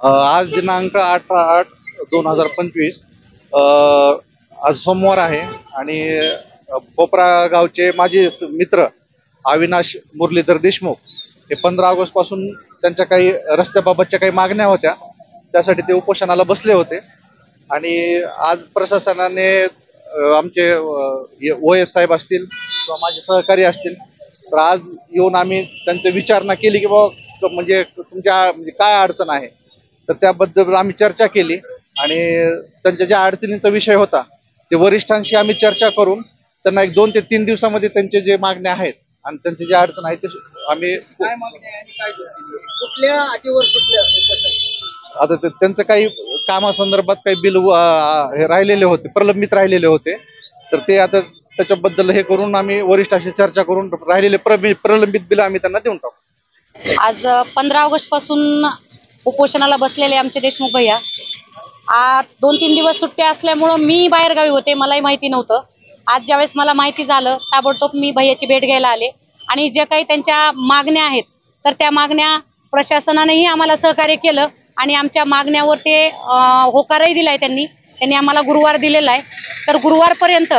आज दिनांक 8/8/2025 आज सोमवार आहे आणि पोपरा गावचे माझे मित्र अविनाश मुरलीधर देशमुख हे 15 ऑगस्ट पासून त्यांच्या काही रस्त्याबाबतच्या काही मागण्या होत्या, त्यासाठी ते उपोषणाला बसले होते. आणि आज प्रशासनाने आमचे OS साहेब असतील किंवा माझे सहकारी असतील तर आज येऊन आम्ही त्यांची विचारणा केली की बाबा म्हणजे तुमच्या काय अडचण आहे, तर त्याबद्दल आम्ही चर्चा केली. आणि त्यांच्या ज्या अडचणींचा विषय होता ते वरिष्ठांशी आम्ही चर्चा करून त्यांना 2 ते 3 दिवसामध्ये त्यांचे जे मागण्या आहेत आणि त्यांचे जे अडचण आहे ते आम्ही कुठल्या अटीवर आता त्यांचं काही कामासंदर्भात काही बिल हे राहिलेले होते, प्रलंबित राहिलेले होते, तर ते आता त्याच्याबद्दल हे करून आम्ही वरिष्ठांशी चर्चा करून राहिलेले प्रलंबित बिल आम्ही त्यांना देऊन टाकू. आज 15 ऑगस्ट पासून उपोषणाला बसलेले आमचे देशमुख भैया. आज 2-3 दिवस सुट्ट्या असल्यामुळं मी बाहेरगावी होते, मलाही माहिती नव्हतं. आज ज्यावेळेस मला माहिती झालं ताबडतोब मी भैयाची भेट घ्यायला आले आणि जे काही त्यांच्या मागण्या आहेत तर त्या मागण्या प्रशासनानेही आम्हाला सहकार्य केलं आणि आमच्या मागण्यावर ते होकारही दिलाय. त्यांनी आम्हाला गुरुवार दिलेला आहे, तर गुरुवारपर्यंत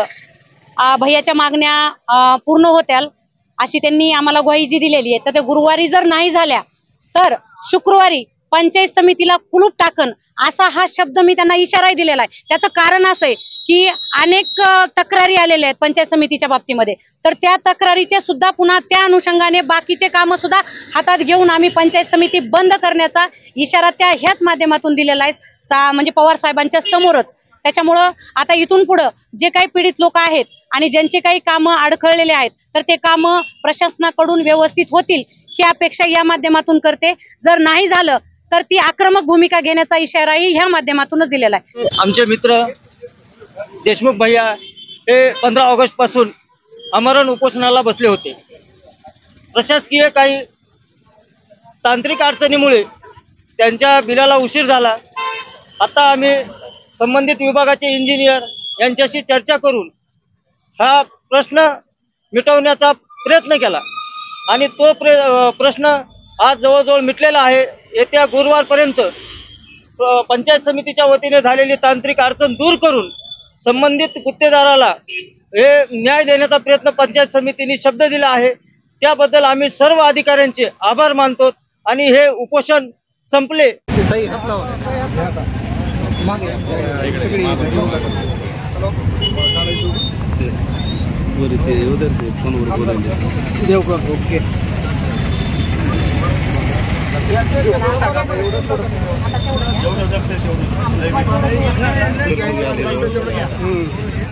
भैयाच्या मागण्या पूर्ण होत्याल अशी त्यांनी आम्हाला ग्वाही जी दिलेली आहे. तर ते गुरुवारी जर नाही झाल्या तर शुक्रवारी पंचायत समितीला कुलूप टाकन असा हा शब्द मी त्यांना इशाराही दिलेला आहे. त्याचं कारण असं आहे की अनेक तक्रारी आलेल्या आहेत पंचायत समितीच्या बाबतीमध्ये, तर त्या तक्रारीचे सुद्धा पुन्हा त्या अनुषंगाने बाकीचे कामं सुद्धा हातात घेऊन आम्ही पंचायत समिती बंद करण्याचा इशारा त्या ह्याच माध्यमातून दिलेला आहे, म्हणजे पवार साहेबांच्या समोरच. त्याच्यामुळं आता इथून पुढं जे काही पीडित लोक आहेत आणि ज्यांचे काही कामं अडखळलेले आहेत तर ते कामं प्रशासनाकडून व्यवस्थित होतील ही अपेक्षा या माध्यमातून करते. जर नाही झालं तर ती आक्रमक भूमिका घेण्याचा इशाराही ह्या माध्यमातूनच दिलेला आहे. आमचे मित्र देशमुख भैया हे 15 ऑगस्ट पासून आमरण उपोषणाला बसले होते. प्रशासकीय काही तांत्रिक अडचणीमुळे त्यांच्या बिलाला उशीर झाला. आता आम्ही संबंधित विभागाचे इंजिनियर यांच्याशी चर्चा करून हा प्रश्न मिटवण्याचा प्रयत्न केला आणि तो प्रश्न आज जवळजवळ मिटलेला आहे. येत्या गुरुवारपर्यंत पंचायत समितीच्या वतीने झालेली तांत्रिक अडचण दूर करून संबंधित गुत्तेदाराला हे न्याय देण्याचा प्रयत्न पंचायत समितीने शब्द दिला आहे. त्याबद्दल आम्ही सर्व अधिकाऱ्यांचे आभार मानतो आणि हे उपोषण संपले. ओके.